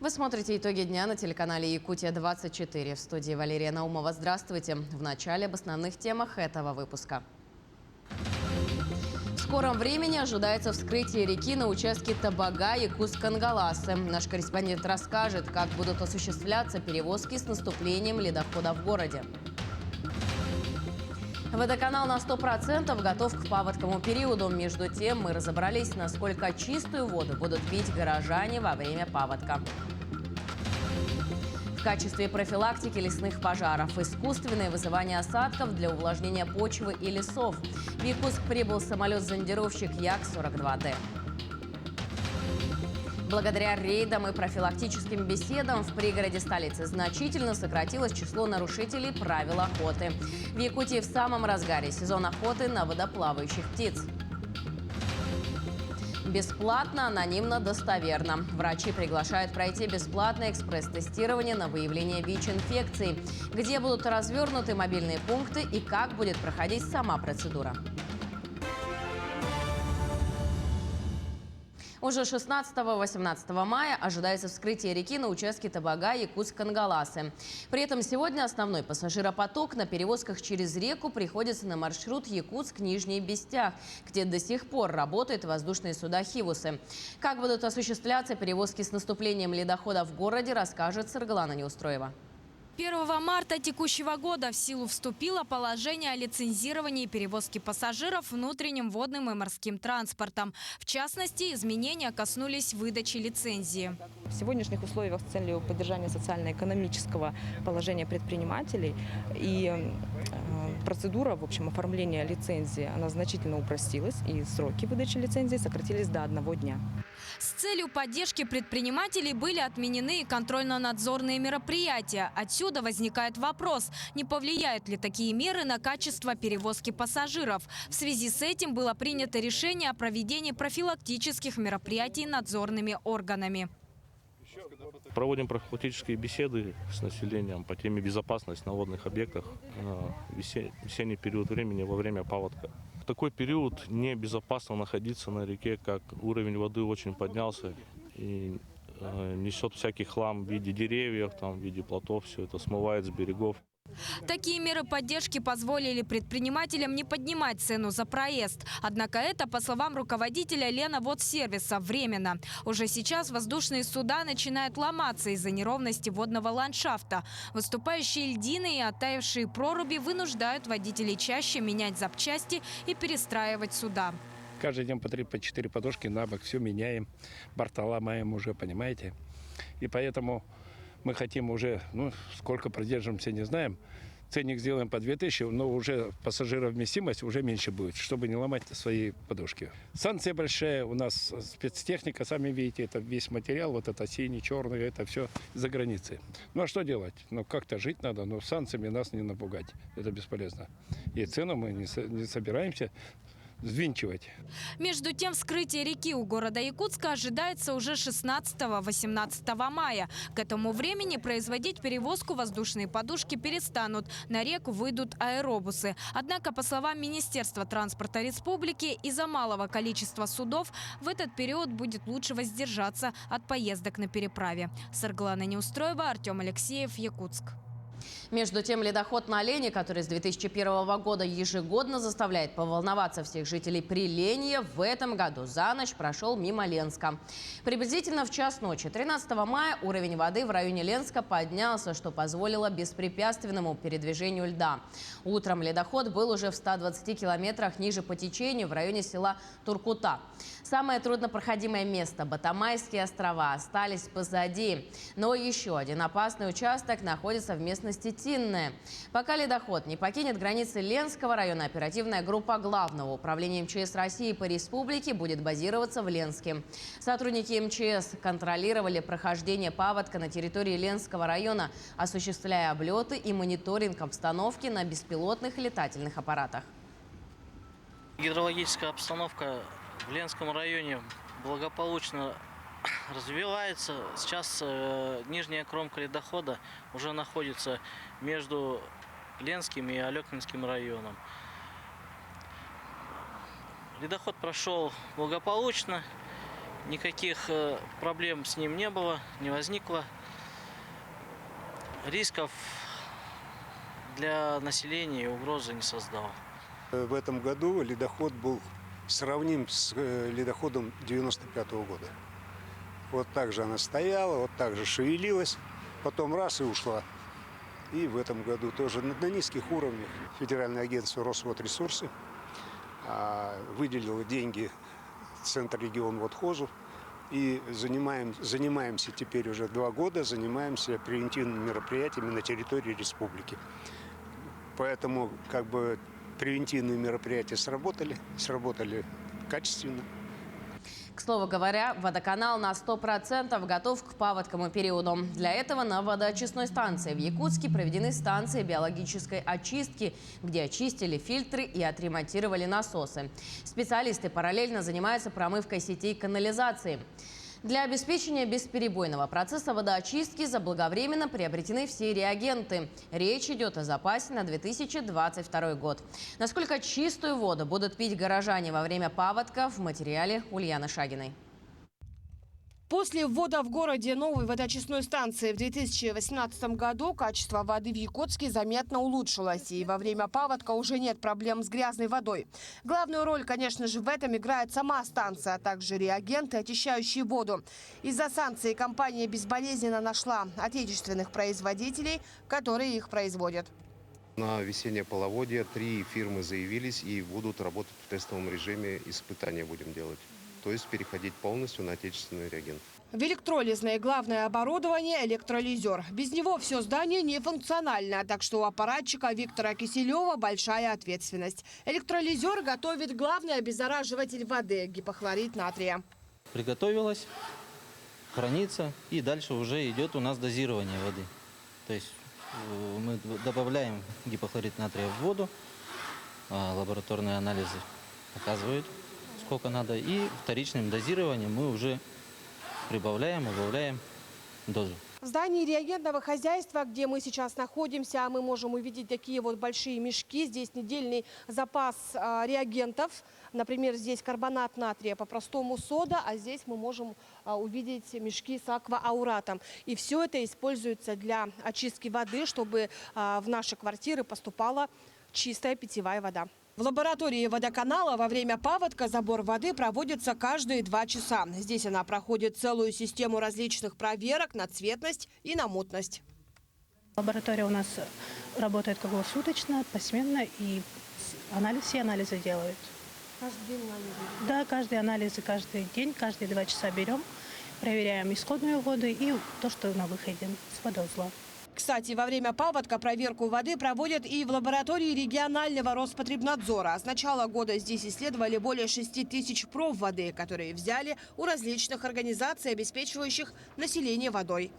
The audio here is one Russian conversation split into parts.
Вы смотрите «Итоги дня» на телеканале «Якутия-24». В студии Валерия Наумова. Здравствуйте. В начале об основных темах этого выпуска. В скором времени ожидается вскрытие реки на участке Табага-Якутск-Кангаласы. Наш корреспондент расскажет, как будут осуществляться перевозки с наступлением ледохода в городе. Водоканал на 100% готов к паводковому периоду. Между тем, мы разобрались, насколько чистую воду будут пить горожане во время паводка. В качестве профилактики лесных пожаров искусственное вызывание осадков для увлажнения почвы и лесов. В Якутск прибыл самолет-зондировщик Як-42Д. Благодаря рейдам и профилактическим беседам в пригороде столицы значительно сократилось число нарушителей правил охоты. В Якутии в самом разгаре сезон охоты на водоплавающих птиц. Бесплатно, анонимно, достоверно. Врачи приглашают пройти бесплатное экспресс-тестирование на выявление ВИЧ-инфекций, где будут развернуты мобильные пункты и как будет проходить сама процедура. Уже 16-18 мая ожидается вскрытие реки на участке Табага-Якутск-Кангаласы. При этом сегодня основной пассажиропоток на перевозках через реку приходится на маршрут Якутск-Нижний Бестях, где до сих пор работают воздушные суда «Хивусы». Как будут осуществляться перевозки с наступлением ледохода в городе, расскажет Саргалана Неустроева. 1 марта текущего года в силу вступило положение о лицензировании перевозки пассажиров внутренним водным и морским транспортом. В частности, изменения коснулись выдачи лицензии. В сегодняшних условиях с целью поддержания социально-экономического положения предпринимателей и процедура, в общем, оформления лицензии, она значительно упростилась, и сроки выдачи лицензии сократились до 1 дня. С целью поддержки предпринимателей были отменены и контрольно-надзорные мероприятия. Отсюда возникает вопрос, не повлияют ли такие меры на качество перевозки пассажиров. В связи с этим было принято решение о проведении профилактических мероприятий надзорными органами. Проводим профилактические беседы с населением по теме безопасности на водных объектах в весенний период времени во время паводка. В такой период небезопасно находиться на реке, как уровень воды очень поднялся и несет всякий хлам в виде деревьев, в виде плотов, все это смывает с берегов. Такие меры поддержки позволили предпринимателям не поднимать цену за проезд. Однако это, по словам руководителя Ленводсервиса, временно. Уже сейчас воздушные суда начинают ломаться из-за неровности водного ландшафта. Выступающие льдины и оттаившие проруби вынуждают водителей чаще менять запчасти и перестраивать суда. Каждый день по 3-4 подушки на бок, все меняем, борта ломаем уже, понимаете. И поэтому мы хотим уже, сколько продержимся, не знаем. Ценник сделаем по 2000, но уже пассажировместимость уже меньше будет, чтобы не ломать свои подушки. Станция большая, у нас спецтехника, сами видите, это весь материал, вот это синий, черный, это все за границей. Ну а что делать? Как-то жить надо, но санкциями нас не напугать, это бесполезно. И цену мы не собираемся взвинчивать. Между тем, вскрытие реки у города Якутска ожидается уже 16-18 мая. К этому времени производить перевозку воздушные подушки перестанут. На реку выйдут аэробусы. Однако, по словам Министерства транспорта республики, из-за малого количества судов в этот период будет лучше воздержаться от поездок на переправе. Саргалана Неустроева, Артем Алексеев, Якутск. Между тем, ледоход на Лене, который с 2001 года ежегодно заставляет поволноваться всех жителей Приленья, в этом году за ночь прошел мимо Ленска. Приблизительно в час ночи 13 мая уровень воды в районе Ленска поднялся, что позволило беспрепятственному передвижению льда. Утром ледоход был уже в 120 километрах ниже по течению в районе села Туркута. Самое труднопроходимое место – Батамайские острова – остались позади. Но еще один опасный участок находится в местности Тинная. Пока ледоход не покинет границы Ленского района, оперативная группа Главного управления МЧС России по республике будет базироваться в Ленске. Сотрудники МЧС контролировали прохождение паводка на территории Ленского района, осуществляя облеты и мониторинг обстановки на беспилотных летательных аппаратах. Гидрологическая обстановка в Ленском районе благополучно развивается. Сейчас нижняя кромка ледохода уже находится между Ленским и Алекнинским районом. Ледоход прошел благополучно, Никаких проблем с ним не было, не возникло. Рисков для населения и угрозы не создал. В этом году ледоход был сравним с ледоходом 95 года. Вот так же она стояла, вот так же шевелилась, потом раз и ушла. И в этом году тоже на низких уровнях Федеральное агентство Росводресурсы выделило деньги Центр-регион-Водхозу. И занимаемся теперь уже 2 года, занимаемся превентивными мероприятиями на территории республики. Поэтому превентивные мероприятия сработали качественно. К слову говоря, водоканал на 100% готов к паводковому периоду. Для этого на водоочистной станции в Якутске проведены станции биологической очистки, где очистили фильтры и отремонтировали насосы. Специалисты параллельно занимаются промывкой сетей канализации. Для обеспечения бесперебойного процесса водоочистки заблаговременно приобретены все реагенты. Речь идет о запасе на 2022 год. Насколько чистую воду будут пить горожане во время паводка, в материале Ульяны Шагиной. После ввода в городе новой водоочистной станции в 2018 году качество воды в Якутске заметно улучшилось. И во время паводка уже нет проблем с грязной водой. Главную роль, конечно же, в этом играет сама станция, а также реагенты, очищающие воду. Из-за санкций компания безболезненно нашла отечественных производителей, которые их производят. На весеннее половодье 3 фирмы заявились и будут работать в тестовом режиме, испытания будем делать. То есть переходить полностью на отечественный реагент. В электролизное главное оборудование – электролизер. Без него все здание не функционально, так что у аппаратчика Виктора Киселева большая ответственность. Электролизер готовит главный обеззараживатель воды – гипохлорид натрия. Приготовилась, хранится, и дальше уже идет у нас дозирование воды. То есть мы добавляем гипохлорид натрия в воду, лабораторные анализы показывают, сколько надо, и вторичным дозированием мы уже прибавляем, убавляем дозу. В здании реагентного хозяйства, где мы сейчас находимся, мы можем увидеть такие вот большие мешки. Здесь недельный запас реагентов. Например, здесь карбонат натрия, по-простому сода, а здесь мы можем увидеть мешки с акваауратом. И все это используется для очистки воды, чтобы в наши квартиры поступала чистая питьевая вода. В лаборатории водоканала во время паводка забор воды проводится каждые 2 часа. Здесь она проходит целую систему различных проверок на цветность и на мутность. Лаборатория у нас работает круглосуточно, посменно, и все анализы делают. Каждый день анализы? Да, каждый анализ, каждый день, каждые 2 часа берем, проверяем исходную воду и то, что на выходе с водоузла. Кстати, во время паводка проверку воды проводят и в лаборатории регионального Роспотребнадзора. С начала года здесь исследовали более 6000 проб воды, которые взяли у различных организаций, обеспечивающих население водой.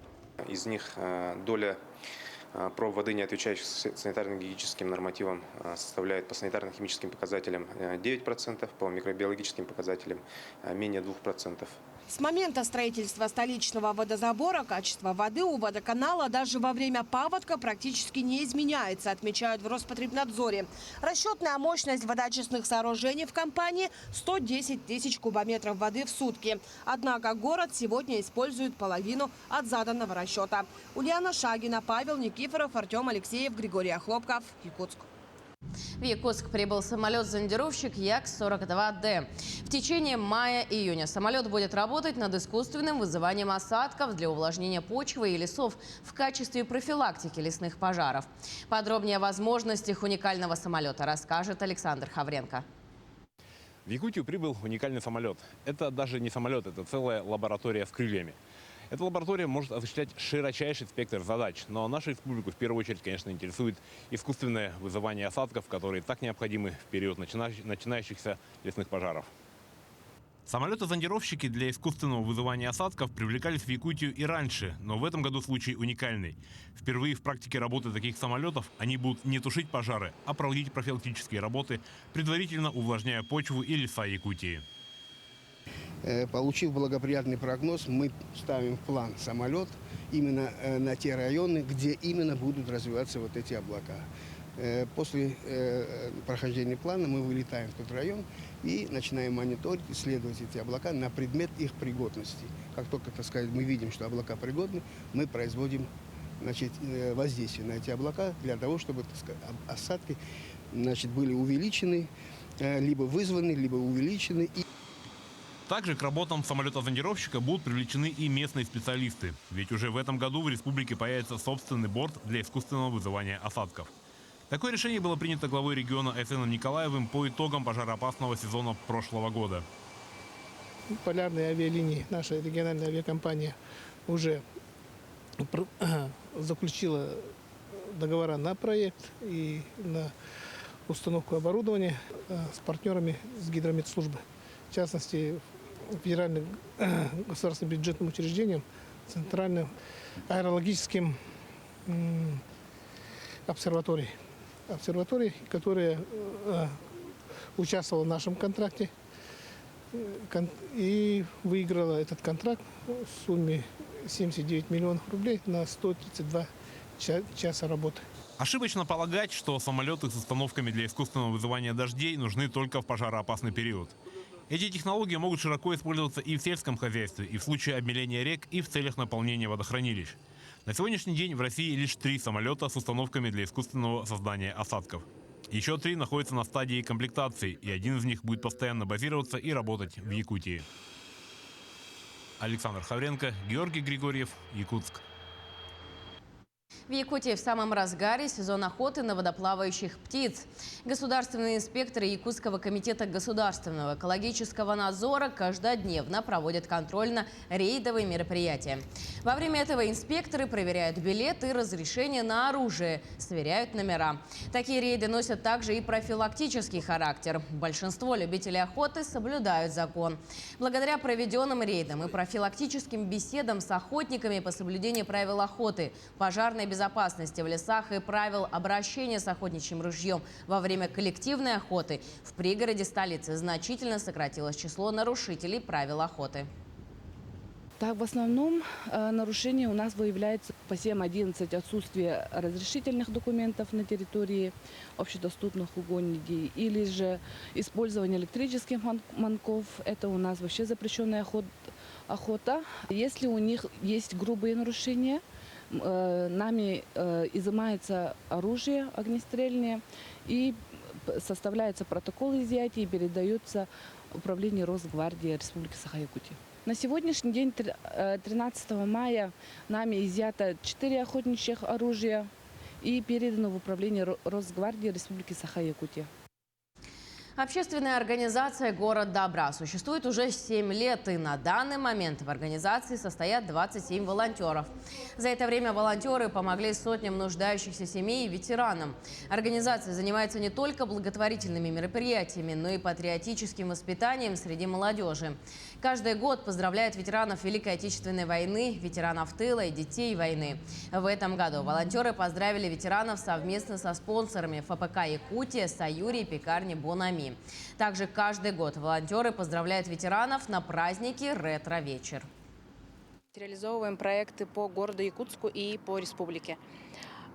Из них доля проб воды, не отвечающих санитарно-гигиеническим нормативам, составляет по санитарно-химическим показателям 9%, по микробиологическим показателям менее 2%. С момента строительства столичного водозабора качество воды у водоканала даже во время паводка практически не изменяется, отмечают в Роспотребнадзоре. Расчетная мощность водоочистных сооружений в компании – 110 тысяч кубометров воды в сутки. Однако город сегодня использует половину от заданного расчета. Ульяна Шагина, Павел Никифоров, Артем Алексеев, Григорий Охлопков, Якутск. В Якутск прибыл самолет-зондировщик Як-42Д. В течение мая-июня самолет будет работать над искусственным вызыванием осадков для увлажнения почвы и лесов в качестве профилактики лесных пожаров. Подробнее о возможностях уникального самолета расскажет Александр Хавренко. В Якутию прибыл уникальный самолет. Это даже не самолет, это целая лаборатория с крыльями. Эта лаборатория может осуществлять широчайший спектр задач, но нашу республику в первую очередь, конечно, интересует искусственное вызывание осадков, которые так необходимы в период начинающихся лесных пожаров. Самолеты-зондировщики для искусственного вызывания осадков привлекались в Якутию и раньше, но в этом году случай уникальный. Впервые в практике работы таких самолетов они будут не тушить пожары, а проводить профилактические работы, предварительно увлажняя почву и леса Якутии. Получив благоприятный прогноз, мы ставим в план самолет именно на те районы, где именно будут развиваться вот эти облака. После прохождения плана мы вылетаем в тот район и начинаем мониторить, исследовать эти облака на предмет их пригодности. Как только, так сказать, мы видим, что облака пригодны, мы производим, значит, воздействие на эти облака для того, чтобы, так сказать, осадки, значит, были увеличены, либо вызваны, либо увеличены. Также к работам самолета-зондировщика будут привлечены и местные специалисты. Ведь уже в этом году в республике появится собственный борт для искусственного вызывания осадков. Такое решение было принято главой региона Айсеном Николаевым по итогам пожароопасного сезона прошлого года. Полярные авиалинии, наша региональная авиакомпания, уже заключила договора на проект и на установку оборудования с партнерами с гидрометслужбы. В частности, федеральным государственным бюджетным учреждением, центральным аэрологическим обсерваторией, которая участвовала в нашем контракте и выиграла этот контракт в сумме 79 миллионов рублей на 132 часа работы. Ошибочно полагать, что самолеты с установками для искусственного вызывания дождей нужны только в пожароопасный период. Эти технологии могут широко использоваться и в сельском хозяйстве, и в случае обмеления рек, и в целях наполнения водохранилищ. На сегодняшний день в России лишь 3 самолета с установками для искусственного создания осадков. Еще 3 находятся на стадии комплектации, и один из них будет постоянно базироваться и работать в Якутии. Александр Хавренко, Георгий Григорьев, Якутск. В Якутии в самом разгаре сезон охоты на водоплавающих птиц. Государственные инспекторы Якутского комитета государственного экологического надзора каждодневно проводят контрольно-рейдовые мероприятия. Во время этого инспекторы проверяют билеты и разрешения на оружие, сверяют номера. Такие рейды носят также и профилактический характер. Большинство любителей охоты соблюдают закон. Благодаря проведенным рейдам и профилактическим беседам с охотниками по соблюдению правил охоты, пожарной безопасности в лесах и правил обращения с охотничьим ружьем во время коллективной охоты в пригороде столицы значительно сократилось число нарушителей правил охоты. Так, в основном нарушения у нас выявляется по 7-11 отсутствие разрешительных документов на территории общедоступных угодий или же использование электрических манков. Это у нас вообще запрещенная охота. Если у них есть грубые нарушения, нами изымается оружие огнестрельное и составляется протокол изъятия и передается управлению Росгвардии Республики Саха-Якутия. На сегодняшний день, 13 мая, нами изъято 4 охотничьих оружия и передано в управление Росгвардии Республики Саха-Якутия. Общественная организация «Город добра» существует уже 7 лет, и на данный момент в организации состоят 27 волонтеров. За это время волонтеры помогли сотням нуждающихся семей и ветеранам. Организация занимается не только благотворительными мероприятиями, но и патриотическим воспитанием среди молодежи. Каждый год поздравляет ветеранов Великой Отечественной войны, ветеранов тыла и детей войны. В этом году волонтеры поздравили ветеранов совместно со спонсорами ФПК «Якутия», «Саюри» и пекарни «Бонами». Также каждый год волонтеры поздравляют ветеранов на празднике «Ретро-вечер». Реализовываем проекты по городу Якутску и по республике.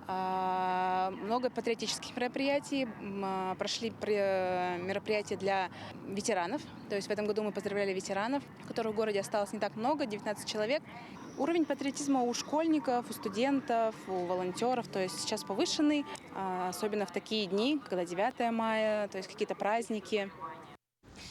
Много патриотических мероприятий. Прошли мероприятия для ветеранов. То есть в этом году мы поздравляли ветеранов, которых в городе осталось не так много, 19 человек. Уровень патриотизма у школьников, у студентов, у волонтеров, то есть сейчас повышенный, особенно в такие дни, когда 9 мая, то есть какие-то праздники.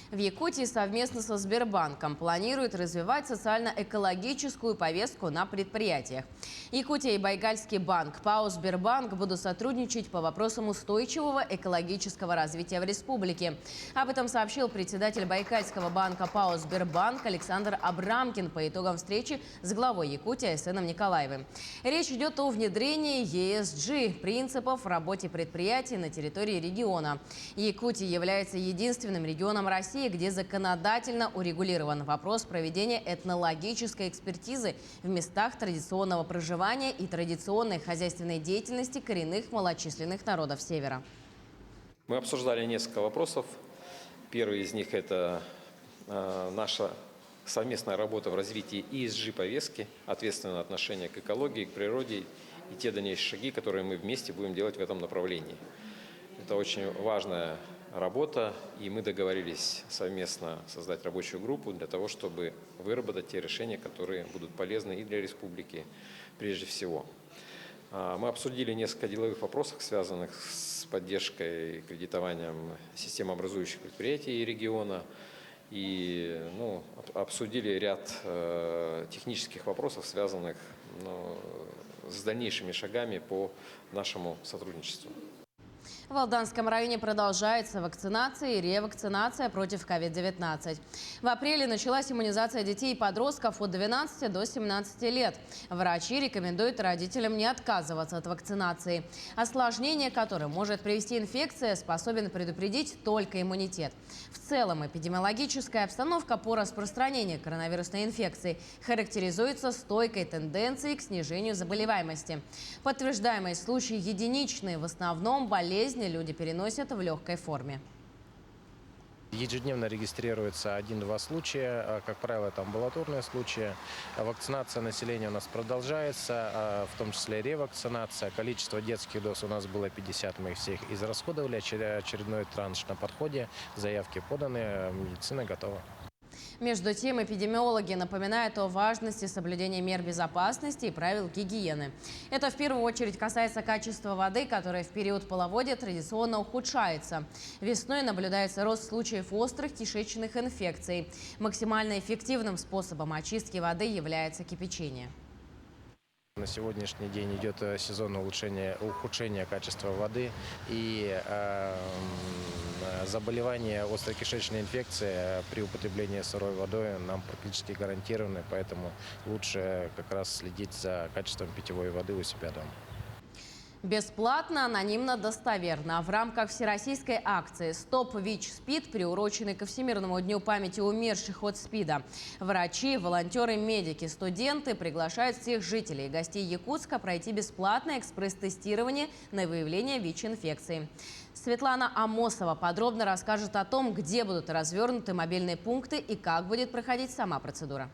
В Якутии совместно со Сбербанком планируют развивать социально-экологическую повестку на предприятиях. Якутия и Байкальский банк ПАО «Сбербанк» будут сотрудничать по вопросам устойчивого экологического развития в республике. Об этом сообщил председатель Байкальского банка ПАО «Сбербанк» Александр Абрамкин по итогам встречи с главой Якутии Айсеном Николаевым. Речь идет о внедрении ESG – принципов в работе предприятий на территории региона. Якутия является единственным регионом России, где законодательно урегулирован вопрос проведения этнологической экспертизы в местах традиционного проживания и традиционной хозяйственной деятельности коренных малочисленных народов Севера. Мы обсуждали несколько вопросов. Первый из них – это наша совместная работа в развитии ESG-повестки, ответственное отношение к экологии, к природе и те дальнейшие шаги, которые мы вместе будем делать в этом направлении. Это очень важная работа, и мы договорились совместно создать рабочую группу для того, чтобы выработать те решения, которые будут полезны и для республики прежде всего. Мы обсудили несколько деловых вопросов, связанных с поддержкой и кредитованием системообразующих предприятий региона, и обсудили ряд технических вопросов, связанных с дальнейшими шагами по нашему сотрудничеству. В Алданском районе продолжается вакцинация и ревакцинация против COVID-19. В апреле началась иммунизация детей и подростков от 12 до 17 лет. Врачи рекомендуют родителям не отказываться от вакцинации. Осложнение которой может привести инфекция, способен предупредить только иммунитет. В целом эпидемиологическая обстановка по распространению коронавирусной инфекции характеризуется стойкой тенденцией к снижению заболеваемости. Подтверждаемые случаи единичные, в основном болезни люди переносят в легкой форме. Ежедневно регистрируется 1-2 случая, как правило, это амбулаторные случаи. Вакцинация населения у нас продолжается, в том числе ревакцинация. Количество детских доз у нас было 50, мы их всех израсходовали. Очередной транш на подходе, заявки поданы, медицина готова. Между тем, эпидемиологи напоминают о важности соблюдения мер безопасности и правил гигиены. Это в первую очередь касается качества воды, которое в период половодья традиционно ухудшается. Весной наблюдается рост случаев острых кишечных инфекций. Максимально эффективным способом очистки воды является кипячение. На сегодняшний день идет сезонное ухудшение качества воды, и заболевания острой кишечной инфекции при употреблении сырой водой нам практически гарантированы, поэтому лучше как раз следить за качеством питьевой воды у себя дома. Бесплатно, анонимно, достоверно. В рамках всероссийской акции «Стоп ВИЧ-СПИД», приуроченной ко Всемирному дню памяти умерших от СПИДа, врачи, волонтеры, медики, студенты приглашают всех жителей и гостей Якутска пройти бесплатное экспресс-тестирование на выявление ВИЧ-инфекции. Светлана Амосова подробно расскажет о том, где будут развернуты мобильные пункты и как будет проходить сама процедура.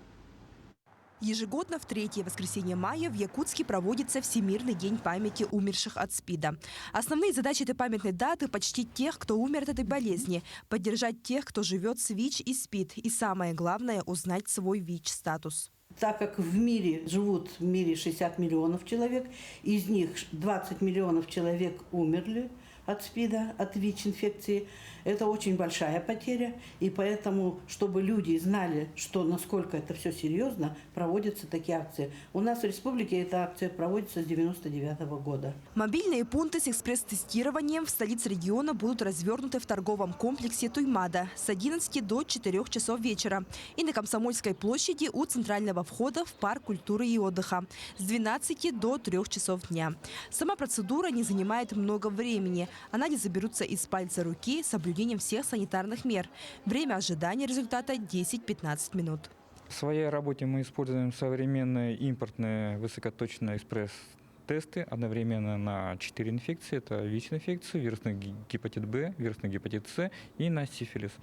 Ежегодно в 3-е воскресенье мая в Якутске проводится Всемирный день памяти умерших от СПИДа. Основные задачи этой памятной даты – почтить тех, кто умер от этой болезни, поддержать тех, кто живет с ВИЧ и СПИД, и самое главное – узнать свой ВИЧ-статус. Так как живут в мире 60 миллионов человек, из них 20 миллионов человек умерли от СПИДа, от ВИЧ-инфекции. Это очень большая потеря, и поэтому, чтобы люди знали, насколько это все серьезно, проводятся такие акции. У нас в республике эта акция проводится с 1999 года. Мобильные пункты с экспресс-тестированием в столице региона будут развернуты в торговом комплексе Туймада с 11 до 4 часов вечера и на Комсомольской площади у центрального входа в парк культуры и отдыха с 12 до 3 часов дня. Сама процедура не занимает много времени. Анализы берутся из пальца руки с соблюдением всех санитарных мер. Время ожидания результата 10-15 минут. В своей работе мы используем современные импортные высокоточные экспресс-тесты одновременно на 4 инфекции. Это ВИЧ-инфекцию, вирусный гепатит Б, вирусный гепатит С и на сифилис.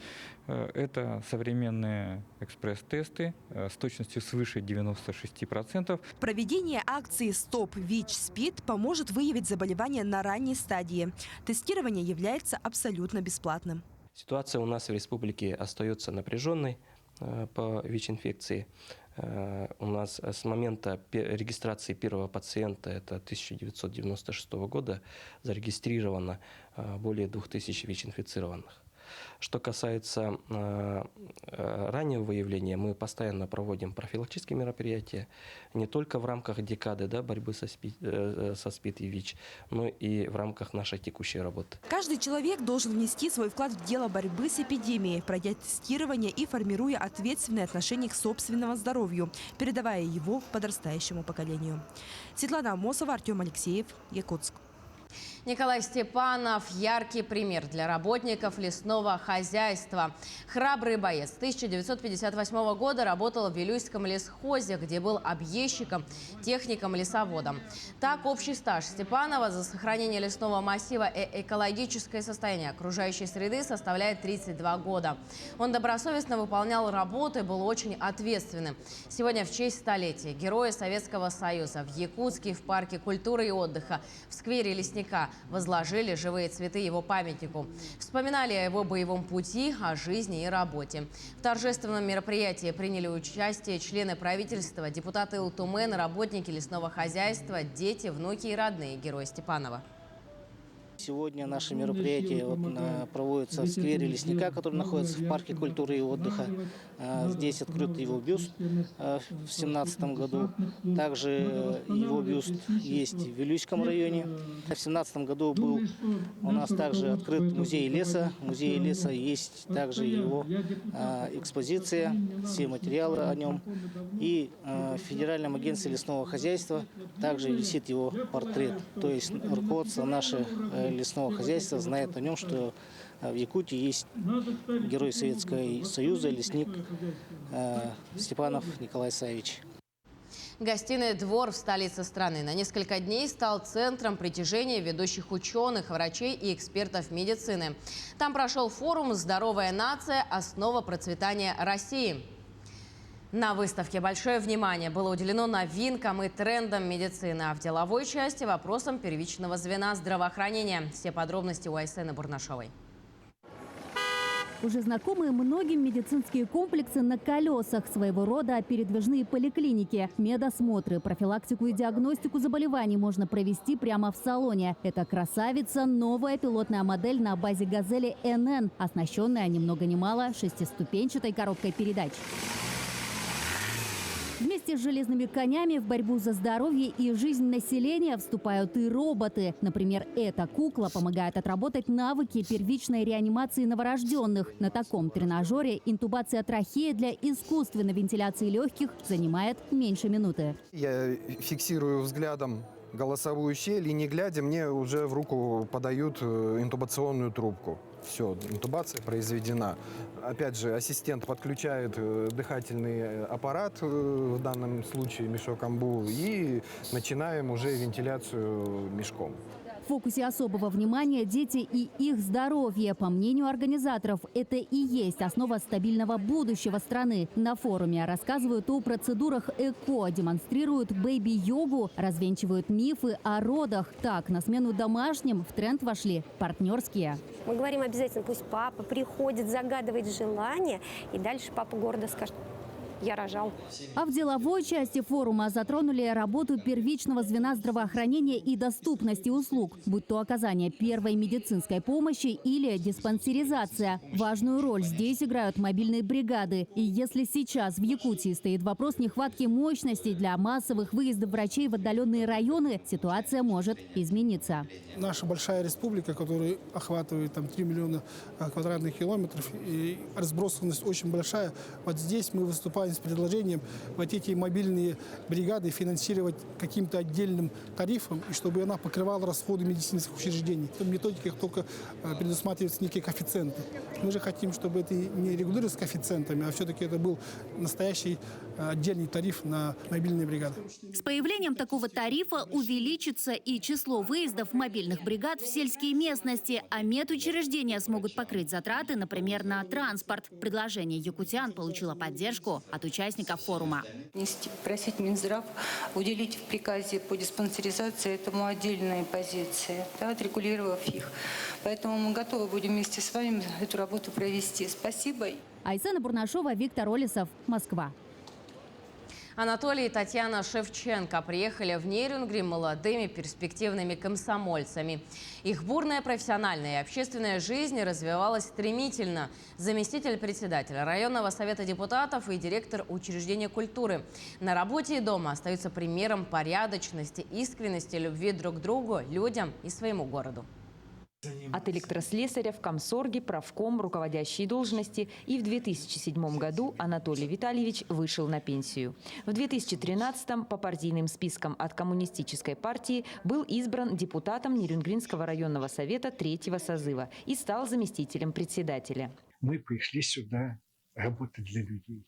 Это современные экспресс-тесты с точностью свыше 96%. Проведение акции «Стоп ВИЧ-СПИД» поможет выявить заболевание на ранней стадии. Тестирование является абсолютно бесплатным. Ситуация у нас в республике остается напряженной по ВИЧ-инфекции. У нас с момента регистрации первого пациента, это 1996 года, зарегистрировано более 2000 ВИЧ-инфицированных. Что касается раннего выявления, мы постоянно проводим профилактические мероприятия не только в рамках декады борьбы со СПИД и ВИЧ, но и в рамках нашей текущей работы. Каждый человек должен внести свой вклад в дело борьбы с эпидемией, пройдя тестирование и формируя ответственное отношение к собственному здоровью, передавая его подрастающему поколению. Светлана Амосова, Артем Алексеев, Якутск. Николай Степанов – яркий пример для работников лесного хозяйства. Храбрый боец 1958 года работал в Вилюйском лесхозе, где был объездчиком, техником, лесоводом. Так, общий стаж Степанова за сохранение лесного массива и экологическое состояние окружающей среды составляет 32 года. Он добросовестно выполнял работу и был очень ответственным. Сегодня в честь столетия Героя Советского Союза в Якутске в парке культуры и отдыха в сквере Лесника возложили живые цветы его памятнику. Вспоминали о его боевом пути, о жизни и работе. В торжественном мероприятии приняли участие члены правительства, депутаты Илтумен, работники лесного хозяйства, дети, внуки и родные Героя Степанова. Сегодня наше мероприятие проводится в сквере Лесника, который находится в парке культуры и отдыха. Здесь открыт его бюст в 2017 году. Также его бюст есть в Вилюйском районе. В 2017 году был у нас также открыт музей леса. В музее леса есть также его экспозиция, все материалы о нем. И в Федеральном агентстве лесного хозяйства также висит его портрет. То есть руководство наше лесного хозяйства знает о нем, что в Якутии есть герой Советского Союза, лесник Степанов Николай Савич. Гостиный двор в столице страны на несколько дней стал центром притяжения ведущих ученых, врачей и экспертов медицины. Там прошел форум «Здоровая нация. Основа процветания России». На выставке большое внимание было уделено новинкам и трендам медицины, а в деловой части – вопросам первичного звена здравоохранения. Все подробности у Айсены Бурнашовой. Уже знакомые многим медицинские комплексы на колесах, своего рода передвижные поликлиники. Медосмотры, профилактику и диагностику заболеваний можно провести прямо в салоне. Это красавица, новая пилотная модель на базе «Газели НН», оснащенная ни много ни мало шестиступенчатой коробкой передач. Вместе с железными конями в борьбу за здоровье и жизнь населения вступают и роботы. Например, эта кукла помогает отработать навыки первичной реанимации новорожденных. На таком тренажере интубация трахеи для искусственной вентиляции легких занимает меньше минуты. Я фиксирую взглядом голосовую щель и, не глядя, мне уже в руку подают интубационную трубку. Все, интубация произведена. Опять же, ассистент подключает дыхательный аппарат, в данном случае мешок амбу, и начинаем уже вентиляцию мешком. В фокусе особого внимания дети и их здоровье. По мнению организаторов, это и есть основа стабильного будущего страны. На форуме рассказывают о процедурах ЭКО, демонстрируют бэйби-йогу, развенчивают мифы о родах. Так, на смену домашним в тренд вошли партнерские. Мы говорим обязательно, пусть папа приходит, загадывает желание, и дальше папа гордо скажет: я рожал. А в деловой части форума затронули работу первичного звена здравоохранения и доступности услуг, будь то оказание первой медицинской помощи или диспансеризация. Важную роль здесь играют мобильные бригады. И если сейчас в Якутии стоит вопрос нехватки мощностей для массовых выездов врачей в отдаленные районы, ситуация может измениться. Наша большая республика, которая охватывает 3 миллиона квадратных километров, и разбросанность очень большая. Вот здесь мы выступаем с предложением вот эти мобильные бригады финансировать каким-то отдельным тарифом, и чтобы она покрывала расходы медицинских учреждений. В методиках только предусматриваются некие коэффициенты. Мы же хотим, чтобы это не регулировалось коэффициентами, а все-таки это был настоящий отдельный тариф на мобильные бригады. С появлением такого тарифа увеличится и число выездов мобильных бригад в сельские местности, а медучреждения смогут покрыть затраты, например, на транспорт. Предложение якутян получило поддержку от участников форума. Просить Минздрав уделить в приказе по диспансеризации этому отдельные позиции, отрегулировав их. Поэтому мы готовы будем вместе с вами эту работу провести. Спасибо. Айсена Бурнашова, Виктор Олесов, Москва. Анатолий и Татьяна Шевченко приехали в Нерюнгри молодыми перспективными комсомольцами. Их бурная профессиональная и общественная жизнь развивалась стремительно. Заместитель председателя районного совета депутатов и директор учреждения культуры. На работе и дома остаются примером порядочности, искренности, любви друг к другу, людям и своему городу. От электрослесаря в комсорге, правком, руководящие должности. И в 2007 году Анатолий Витальевич вышел на пенсию. В 2013-м по партийным спискам от Коммунистической партии был избран депутатом Нерюнгринского районного совета 3-го созыва и стал заместителем председателя. Мы пришли сюда работать для людей.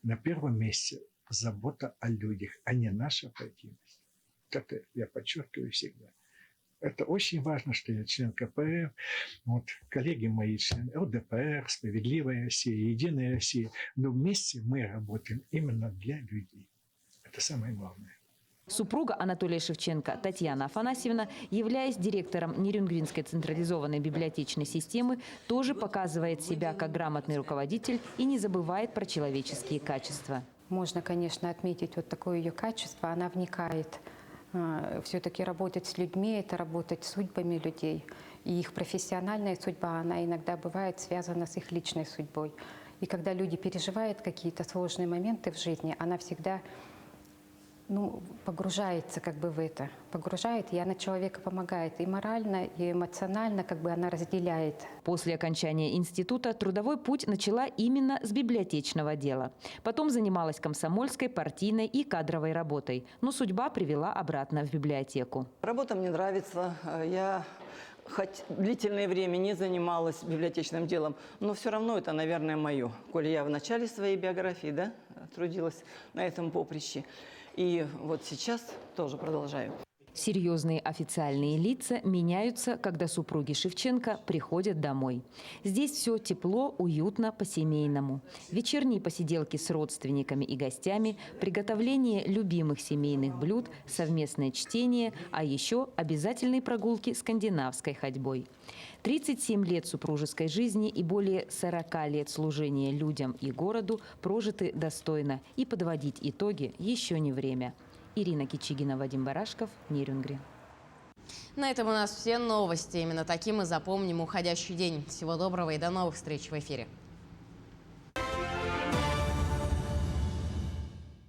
На первом месте забота о людях, а не наша партийность. Это я подчеркиваю всегда. Это очень важно, что я член КПРФ, вот, коллеги мои члены ЛДПР, Справедливая Россия, Единая Россия. Но вместе мы работаем именно для людей. Это самое главное. Супруга Анатолия Шевченко Татьяна Афанасьевна, являясь директором Нерюнгринской централизованной библиотечной системы, тоже показывает себя как грамотный руководитель и не забывает про человеческие качества. Можно, конечно, отметить вот такое ее качество. Она вникает. Все-таки работать с людьми – это работать с судьбами людей. И их профессиональная судьба, она иногда бывает связана с их личной судьбой. И когда люди переживают какие-то сложные моменты в жизни, она всегда погружается как бы в это. Погружает, и она человеку помогает и морально, и эмоционально, как бы она разделяет. После окончания института трудовой путь начала именно с библиотечного дела. Потом занималась комсомольской, партийной и кадровой работой. Но судьба привела обратно в библиотеку. Работа мне нравится. Я хоть длительное время не занималась библиотечным делом, но все равно это, наверное, мое. Коли я в начале своей биографии трудилась на этом поприще. И вот сейчас тоже продолжаю. Серьезные официальные лица меняются, когда супруги Шевченко приходят домой. Здесь все тепло, уютно, по-семейному. Вечерние посиделки с родственниками и гостями, приготовление любимых семейных блюд, совместное чтение, а еще обязательные прогулки скандинавской ходьбой. 37 лет супружеской жизни и более 40 лет служения людям и городу прожиты достойно. И подводить итоги еще не время. Ирина Кичигина, Вадим Барашков, Нерюнгри. На этом у нас все новости. Именно таким мы запомним уходящий день. Всего доброго и до новых встреч в эфире.